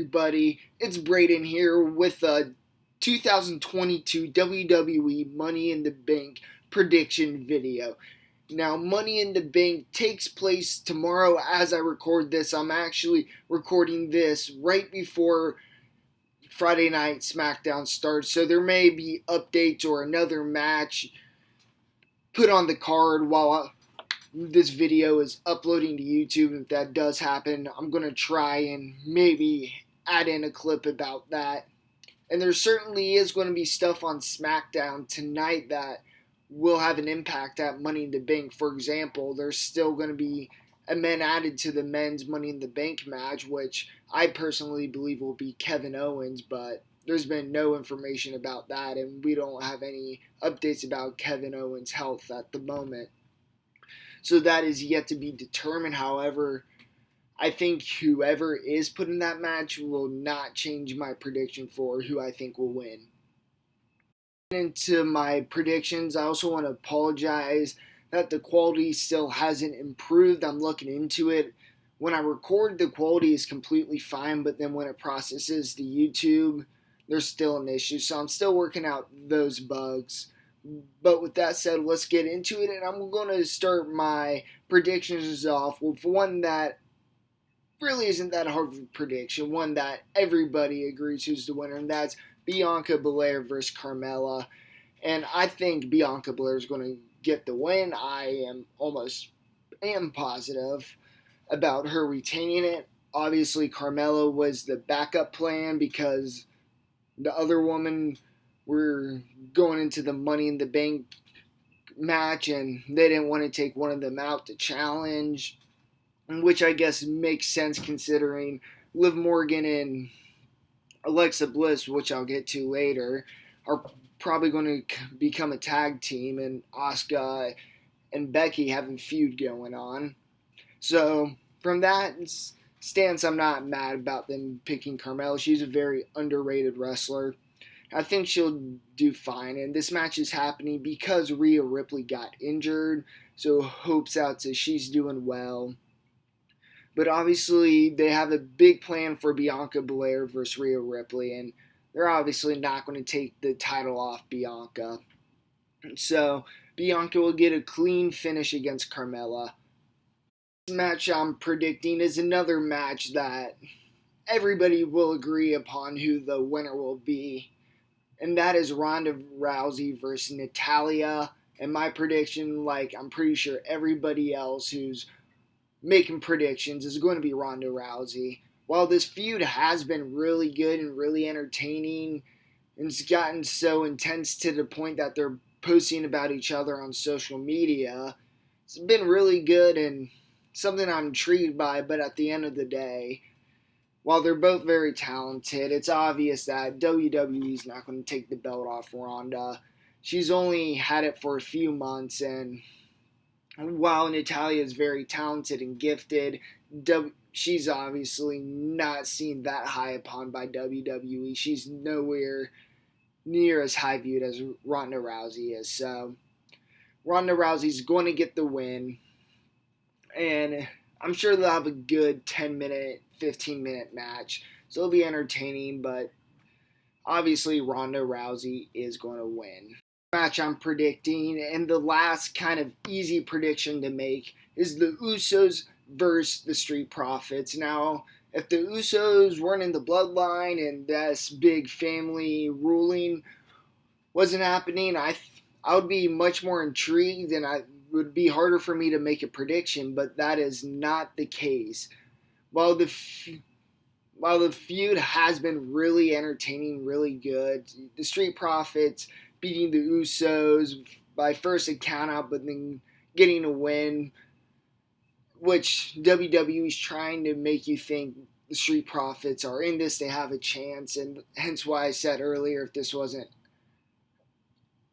everybody? It's Braden here with a 2022 WWE Money in the Bank prediction video. Now, Money in the Bank takes place tomorrow as I record this. I'm actually recording this right before Friday Night SmackDown starts, so there may be updates or another match put on the card while this video is uploading to YouTube. If that does happen, I'm going to try and maybe add in a clip about that. And there certainly is going to be stuff on SmackDown tonight that will have an impact at Money in the Bank. For example, there's still going to be a men added to the men's Money in the Bank match, which I personally believe will be Kevin Owens, but there's been no information about that, and we don't have any updates about Kevin Owens' health at the moment. So that is yet to be determined. However, I think whoever is put in that match will not change my prediction for who I think will win. Into my predictions, I also want to apologize that the quality still hasn't improved. I'm looking into it. When I record, the quality is completely fine, but then when it processes the YouTube, there's still an issue. So I'm still working out those bugs. But with that said, let's get into it, and I'm going to start my predictions off with one that really isn't that hard of a prediction, one that everybody agrees who's the winner, and that's Bianca Belair versus Carmella. And I think Bianca Belair is going to get the win. I am positive about her retaining it. Obviously, Carmella was the backup plan because the other woman were going into the Money in the Bank match, and they didn't want to take one of them out to challenge, which I guess makes sense considering Liv Morgan and Alexa Bliss, which I'll get to later, are probably going to become a tag team, and Asuka and Becky have a feud going on. So from that stance, I'm not mad about them picking Carmella. She's a very underrated wrestler. I think she'll do fine, and this match is happening because Rhea Ripley got injured, so hopes out to she's doing well. But obviously, they have a big plan for Bianca Belair versus Rhea Ripley, and they're obviously not going to take the title off Bianca. So Bianca will get a clean finish against Carmella. This match I'm predicting is another match that everybody will agree upon who the winner will be, and that is Ronda Rousey versus Natalya. And my prediction, like I'm pretty sure everybody else who's making predictions, is going to be Ronda Rousey. While this feud has been really good and really entertaining, and it's gotten so intense to the point that they're posting about each other on social media, it's been really good and something I'm intrigued by. But at the end of the day, while they're both very talented, it's obvious that WWE is not going to take the belt off Ronda. She's only had it for a few months, and while Natalya is very talented and gifted, she's obviously not seen that high upon by WWE. She's nowhere near as high viewed as Ronda Rousey is. So Ronda Rousey's going to get the win, and I'm sure they'll have a good 10-minute, 15-minute match. So it'll be entertaining, but obviously Ronda Rousey is going to win. Match I'm predicting, and the last kind of easy prediction to make, is the Usos versus the Street Profits. Now, if the Usos weren't in the bloodline and this big family ruling wasn't happening, I would be much more intrigued, and it would be harder for me to make a prediction, but that is not the case. While the feud has been really entertaining, really good, the Street Profits beating the Usos by first a countout, but then getting a win, which WWE is trying to make you think the Street Profits are in this, they have a chance, and hence why I said earlier, if this wasn't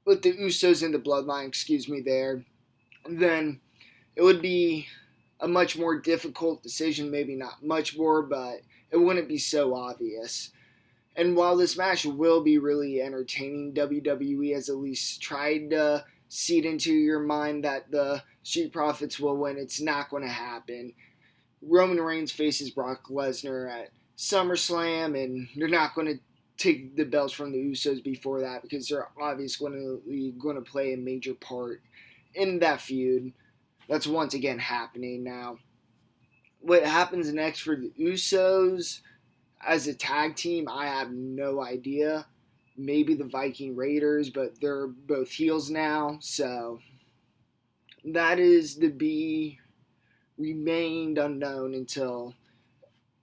with the Usos in the bloodline, there, then it would be a much more difficult decision, maybe not much more, but it wouldn't be so obvious. And while this match will be really entertaining, WWE has at least tried to seed into your mind that the Street Profits will win. It's not going to happen. Roman Reigns faces Brock Lesnar at SummerSlam, and they're not going to take the belts from the Usos before that because they're obviously going to play a major part in that feud. That's once again happening now. What happens next for the Usos as a tag team, I have no idea. Maybe the Viking Raiders, but they're both heels now, so that is to be remained unknown until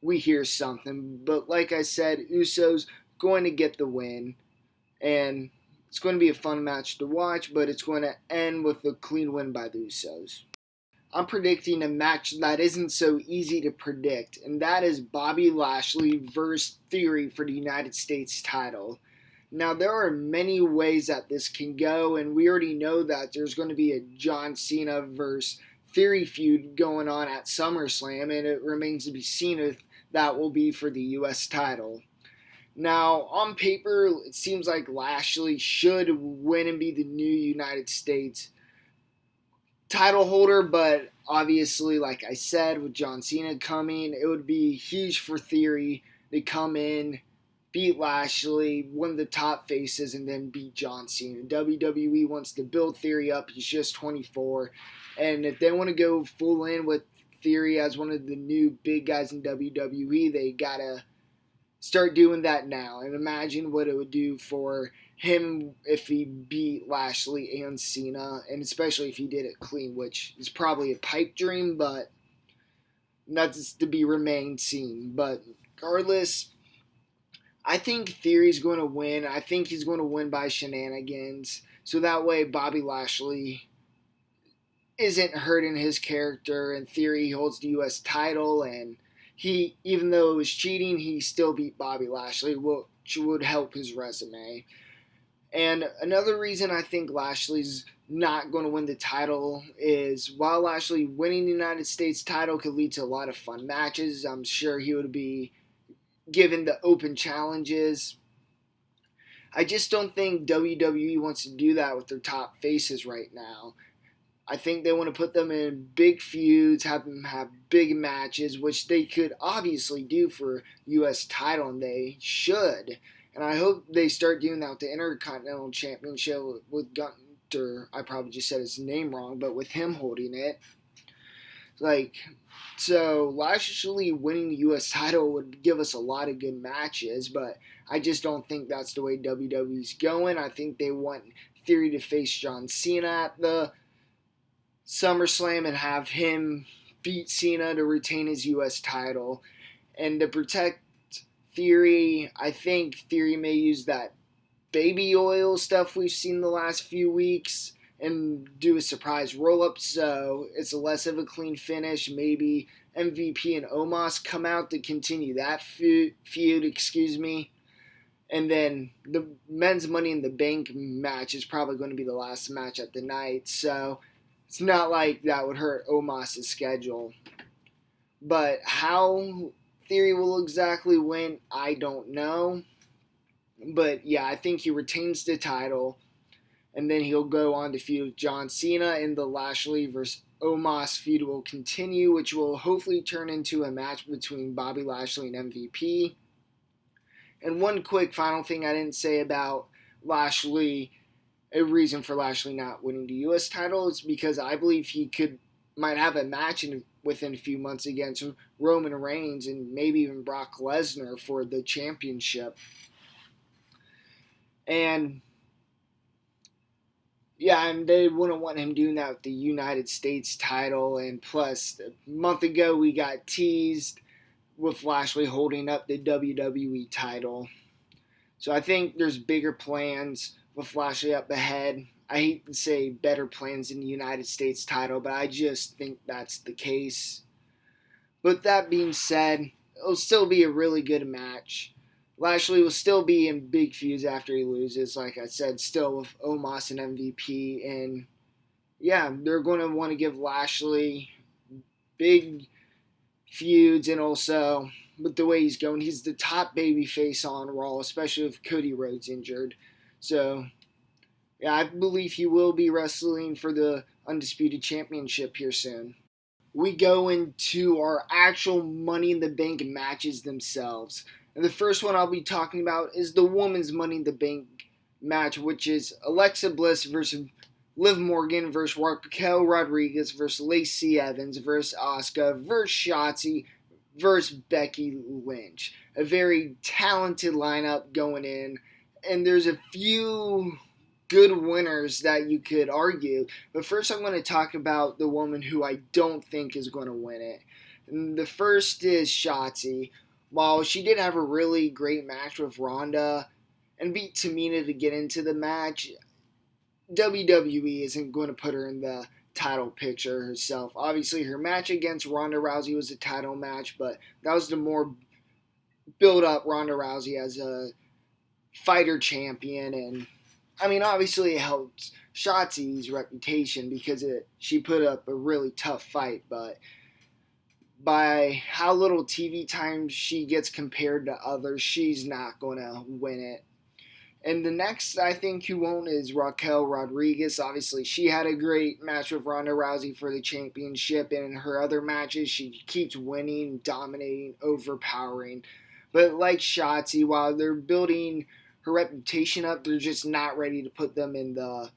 we hear something. But like I said, Usos going to get the win, and it's going to be a fun match to watch, but it's going to end with a clean win by the Usos. I'm predicting a match that isn't so easy to predict, and that is Bobby Lashley versus Theory for the United States title. Now, there are many ways that this can go, and we already know that there's going to be a John Cena versus Theory feud going on at SummerSlam, and it remains to be seen if that will be for the U.S. title. Now, on paper, it seems like Lashley should win and be the new United States title holder, but obviously, like I said, with John Cena coming, it would be huge for Theory to come in, beat Lashley, one of the top faces, and then beat John Cena. WWE wants to build Theory up. He's just 24. And if they want to go full in with Theory as one of the new big guys in WWE, they got to start doing that now. And imagine what it would do for him if he beat Lashley and Cena, and especially if he did it clean, which is probably a pipe dream, but that's to be remained seen. But regardless, I think Theory's going to win. I think he's going to win by shenanigans, so that way Bobby Lashley isn't hurting his character, and Theory holds the U.S. title, and he, even though it was cheating, he still beat Bobby Lashley, which would help his resume. And another reason I think Lashley's not going to win the title is while Lashley winning the United States title could lead to a lot of fun matches, I'm sure he would be given the open challenges. I just don't think WWE wants to do that with their top faces right now. I think they want to put them in big feuds, have them have big matches, which they could obviously do for U.S. title, and they should. And I hope they start doing that with the Intercontinental Championship with Gunther. I probably just said his name wrong, but with him holding it. So Lashley winning the U.S. title would give us a lot of good matches, but I just don't think that's the way WWE's going. I think they want Theory to face John Cena at the SummerSlam and have him beat Cena to retain his U.S. title. And to protect Theory, I think Theory may use that baby oil stuff we've seen the last few weeks and do a surprise roll-up, so it's less of a clean finish. Maybe MVP and Omos come out to continue that feud, and then the men's Money in the Bank match is probably going to be the last match at the night, so it's not like that would hurt Omos' schedule. But how Theory will exactly win, I don't know. But yeah, I think he retains the title, and then he'll go on to feud with John Cena, and the Lashley versus Omos feud will continue, which will hopefully turn into a match between Bobby Lashley and MVP. And one quick final thing I didn't say about Lashley, a reason for Lashley not winning the U.S. title is because I believe he might have a match within a few months against Roman Reigns and maybe even Brock Lesnar for the championship. And yeah, and they wouldn't want him doing that with the United States title. And plus, a month ago we got teased with Lashley holding up the WWE title. So I think there's bigger plans with Lashley up ahead. I hate to say better plans in the United States title, but I just think that's the case. But that being said, it'll still be a really good match. Lashley will still be in big feuds after he loses, like I said, still with Omos and MVP. And yeah, they're going to want to give Lashley big feuds, and also with the way he's going, he's the top babyface on Raw, especially with Cody Rhodes injured. So yeah, I believe he will be wrestling for the Undisputed Championship here soon. we go into our actual Money in the Bank matches themselves. And the first one I'll be talking about is the women's Money in the Bank match, which is Alexa Bliss versus Liv Morgan versus Raquel Rodriguez versus Lacey Evans versus Asuka versus Shotzi versus Becky Lynch. A very talented lineup going in, and there's a few good winners that you could argue. But first, I'm going to talk about the woman who I don't think is going to win it. And the first is Shotzi. While she did have a really great match with Ronda and beat Tamina to get into the match, WWE isn't going to put her in the title picture herself. Obviously, her match against Ronda Rousey was a title match, but that was the more build up Ronda Rousey as a fighter champion. And I mean, obviously, it helps Shotzi's reputation because she put up a really tough fight, but by how little TV time she gets compared to others, she's not going to win it. And the next, I think, who won't is Raquel Rodriguez. Obviously, she had a great match with Ronda Rousey for the championship, and in her other matches, she keeps winning, dominating, overpowering. But like Shotzi, while they're building her reputation up, they're just not ready to put them in the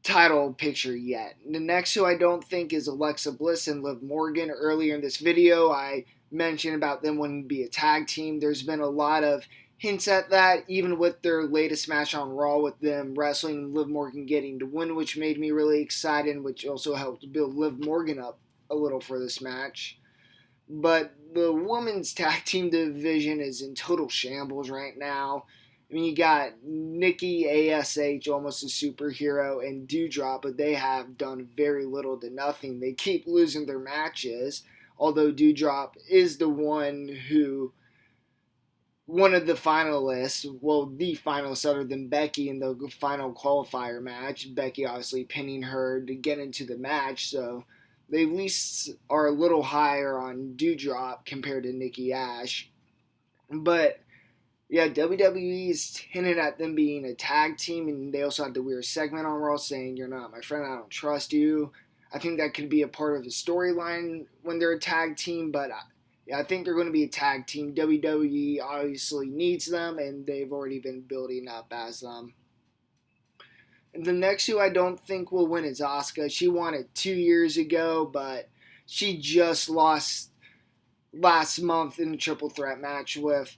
title picture yet. The next who I don't think is Alexa Bliss and Liv Morgan. Earlier in this video, I mentioned about them wanting to be a tag team. There's been a lot of hints at that, even with their latest match on Raw with them wrestling and Liv Morgan getting to win, which made me really excited, which also helped build Liv Morgan up a little for this match. But the women's tag team division is in total shambles right now. I mean, you got Nikki ASH, almost a superhero, and Doudrop, but they have done very little to nothing. They keep losing their matches, although Doudrop is the one of the finalists, well, the finalist other than Becky in the final qualifier match. Becky obviously pinning her to get into the match, so they at least are a little higher on Doudrop compared to Nikki ASH. But yeah, WWE's hinted at them being a tag team, and they also had the weird segment on Raw saying, "You're not my friend, I don't trust you." I think that could be a part of the storyline when they're a tag team, but yeah, I think they're going to be a tag team. WWE obviously needs them, and they've already been building up as them. And the next who I don't think will win is Asuka. She won it 2 years ago, but she just lost last month in a triple threat match with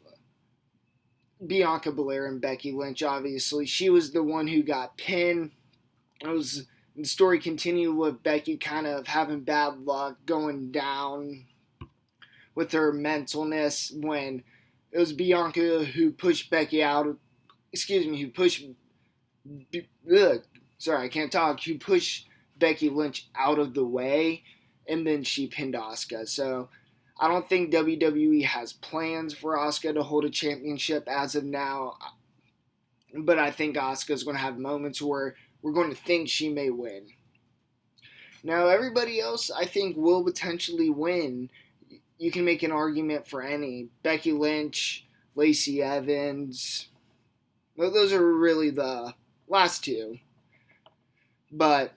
Bianca Belair and Becky Lynch. Obviously, she was the one who got pinned. The story continued with Becky kind of having bad luck, going down with her mentalness when it was Bianca who pushed Becky out. Who pushed. I can't talk. Who pushed Becky Lynch out of the way, and then she pinned Asuka. So I don't think WWE has plans for Asuka to hold a championship as of now, but I think Asuka's going to have moments where we're going to think she may win. Now, everybody else I think will potentially win. You can make an argument for any. Becky Lynch, Lacey Evans. Those are really the last two. But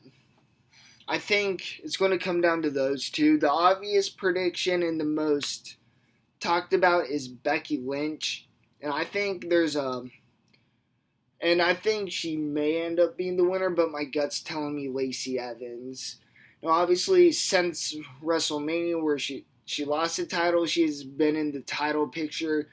I think it's going to come down to those two. The obvious prediction and the most talked about is Becky Lynch. And I think I think she may end up being the winner, but my gut's telling me Lacey Evans. Now, obviously, since WrestleMania, where she lost the title, she's been in the title picture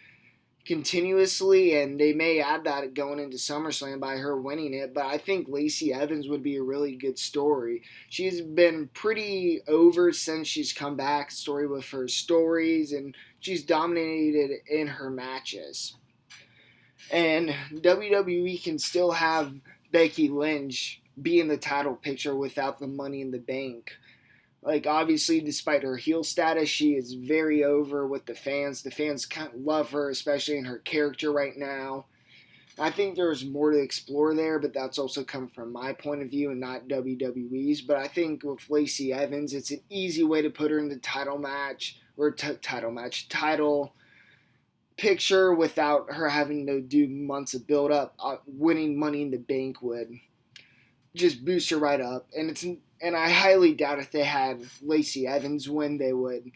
continuously, and they may add that going into SummerSlam by her winning it, but I think Lacey Evans would be a really good story. She's been pretty over since she's come back, story with her stories, and she's dominated in her matches. And WWE can still have Becky Lynch be in the title picture without the Money in the Bank. Like, obviously, despite her heel status, she is very over with the fans. The fans kind of love her, especially in her character right now. I think there's more to explore there, but that's also come from my point of view and not WWE's. But I think with Lacey Evans, it's an easy way to put her in the title picture without her having to do months of build-up. Winning Money in the Bank would just boost her right up. And I highly doubt if they had Lacey Evans win, they would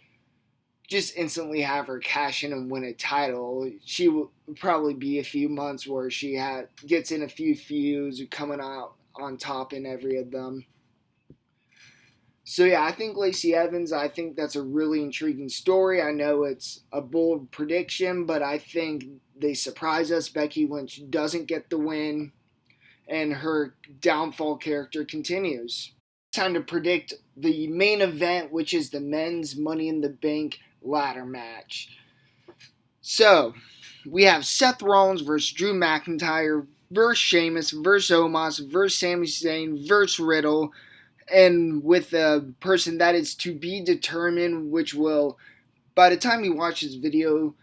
just instantly have her cash in and win a title. She will probably be a few months where she gets in a few feuds, coming out on top in every of them. So yeah, I think Lacey Evans, I think that's a really intriguing story. I know it's a bold prediction, but I think they surprise us. Becky Lynch doesn't get the win, and her downfall character continues. Time to predict the main event, which is the men's Money in the Bank ladder match. So, we have Seth Rollins versus Drew McIntyre versus Sheamus versus Omos versus Sami Zayn versus Riddle, and with a person that is to be determined, which will, by the time you watch this video,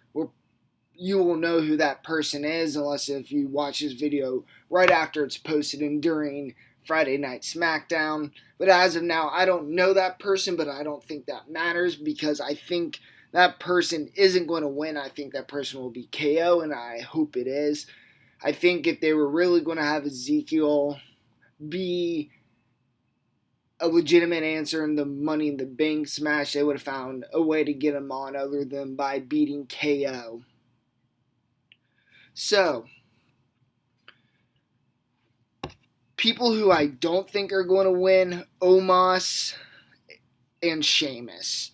you will know who that person is, unless if you watch this video right after it's posted and during Friday Night SmackDown. But as of now, I don't know that person, but I don't think that matters because I think that person isn't going to win. I think that person will be KO, and I hope it is. I think if they were really going to have Ezekiel be a legitimate answer in the Money in the Bank match, they would have found a way to get him on other than by beating KO. So, people who I don't think are going to win, Omos and Sheamus.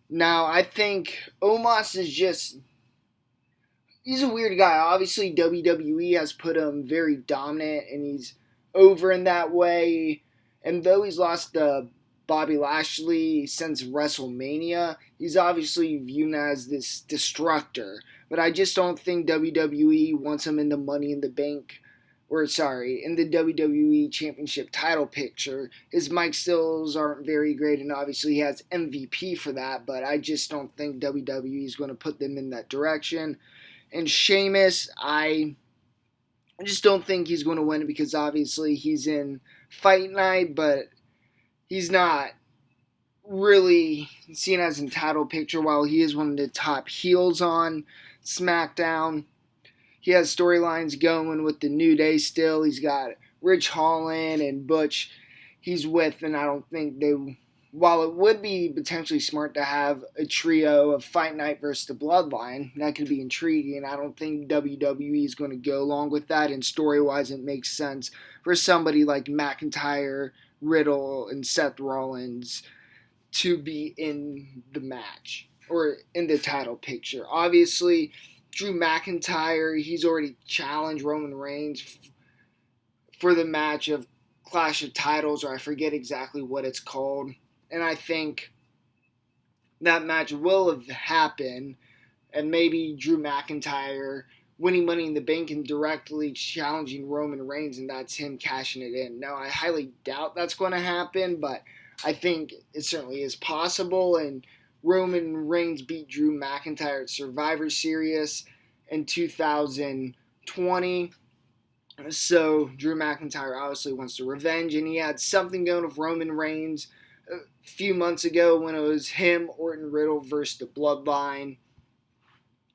Now, I think Omos is he's a weird guy. Obviously, WWE has put him very dominant, and he's over in that way. And though he's lost to Bobby Lashley since WrestleMania, he's obviously viewed as this destructor. But I just don't think WWE wants him in the Money in the Bank, in the WWE Championship title picture. His mic skills aren't very great, and obviously he has MVP for that, but I just don't think WWE is going to put them in that direction. And Sheamus, I just don't think he's going to win it because obviously he's in Fight Night, but he's not really seen as in title picture while he is one of the top heels on SmackDown. He has storylines going with the New Day still. He's got Rich Holland and Butch he's with, and I don't think while it would be potentially smart to have a trio of Fight Night versus the Bloodline, that could be intriguing. I don't think WWE is going to go along with that, and story-wise it makes sense for somebody like McIntyre, Riddle, and Seth Rollins to be in the match or in the title picture. Obviously, Drew McIntyre, he's already challenged Roman Reigns for the match of Clash of Titles, or I forget exactly what it's called. And I think that match will have happened, and maybe Drew McIntyre winning Money in the Bank and directly challenging Roman Reigns, and that's him cashing it in. Now, I highly doubt that's going to happen, but I think it certainly is possible, and Roman Reigns beat Drew McIntyre at Survivor Series in 2020. So Drew McIntyre obviously wants the revenge, and he had something going with Roman Reigns a few months ago when it was him, Orton, Riddle versus the Bloodline.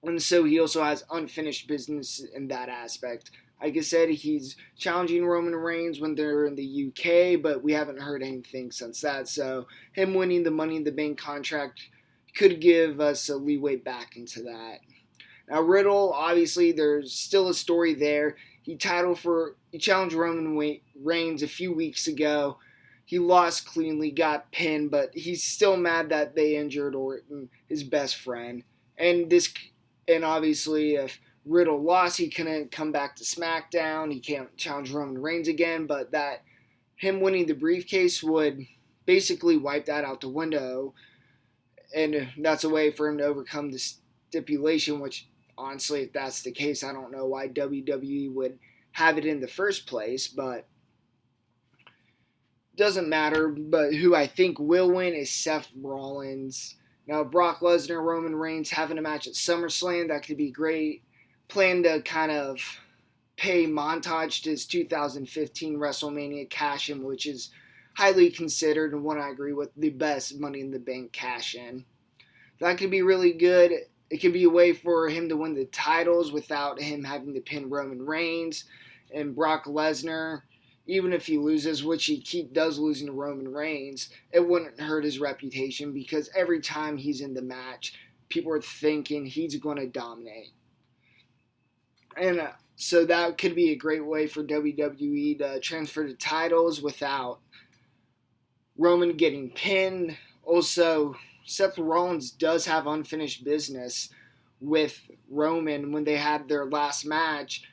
And so he also has unfinished business in that aspect. Like I said, he's challenging Roman Reigns when they're in the UK, but we haven't heard anything since that. So him winning the Money in the Bank contract could give us a leeway back into that. Now Riddle, obviously, there's still a story there. He challenged Roman Reigns a few weeks ago. He lost cleanly, got pinned, but he's still mad that they injured Orton, his best friend. And obviously, if Riddle lost, he couldn't come back to SmackDown. He can't challenge Roman Reigns again, but that him winning the briefcase would basically wipe that out the window. And that's a way for him to overcome the stipulation, which honestly, if that's the case, I don't know why WWE would have it in the first place, but doesn't matter. But who I think will win is Seth Rollins. Now, Brock Lesnar, Roman Reigns having a match at SummerSlam, that could be great. Plan to kind of pay montage to his 2015 WrestleMania cash-in, which is highly considered and one I agree with the best Money in the Bank cash-in. That could be really good. It could be a way for him to win the titles without him having to pin Roman Reigns. And Brock Lesnar, even if he loses, which he does losing to Roman Reigns, it wouldn't hurt his reputation because every time he's in the match, people are thinking he's going to dominate. And so that could be a great way for WWE to transfer the titles without Roman getting pinned. Also, Seth Rollins does have unfinished business with Roman. When they had their last match,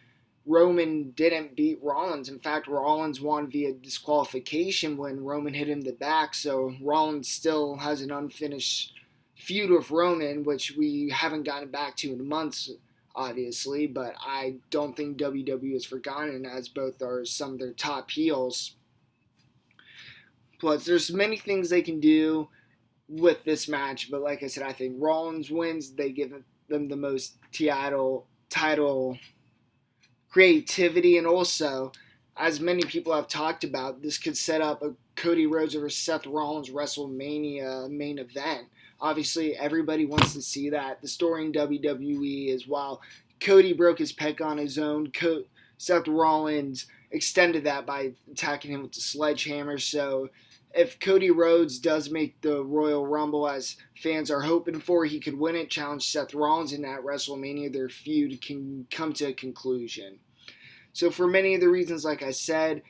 Roman didn't beat Rollins. In fact, Rollins won via disqualification when Roman hit him in the back. So Rollins still has an unfinished feud with Roman, which we haven't gotten back to in months, obviously. But I don't think WWE has forgotten, as both are some of their top heels. Plus, there's many things they can do with this match. But like I said, I think Rollins wins. They give them the most title creativity, and also, as many people have talked about, this could set up a Cody Rhodes over Seth Rollins WrestleMania main event. Obviously, everybody wants to see that. The story in WWE is while Cody broke his pec on his own, Seth Rollins extended that by attacking him with the sledgehammer. So if Cody Rhodes does make the Royal Rumble, as fans are hoping for, he could win it, challenge Seth Rollins in that WrestleMania, their feud can come to a conclusion. So for many of the reasons, like I said,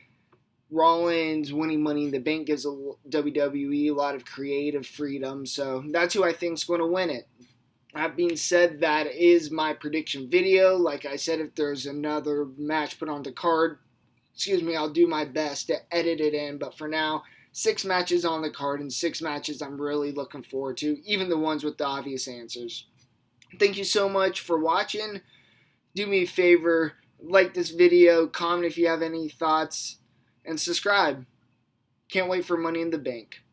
Rollins winning Money in the Bank gives WWE a lot of creative freedom. So that's who I think is going to win it. That being said, that is my prediction video. Like I said, if there's another match put on the card, I'll do my best to edit it in. But for now, 6 matches on the card, and 6 matches I'm really looking forward to, even the ones with the obvious answers. Thank you so much for watching. Do me a favor, like this video, comment if you have any thoughts, and subscribe. Can't wait for Money in the Bank.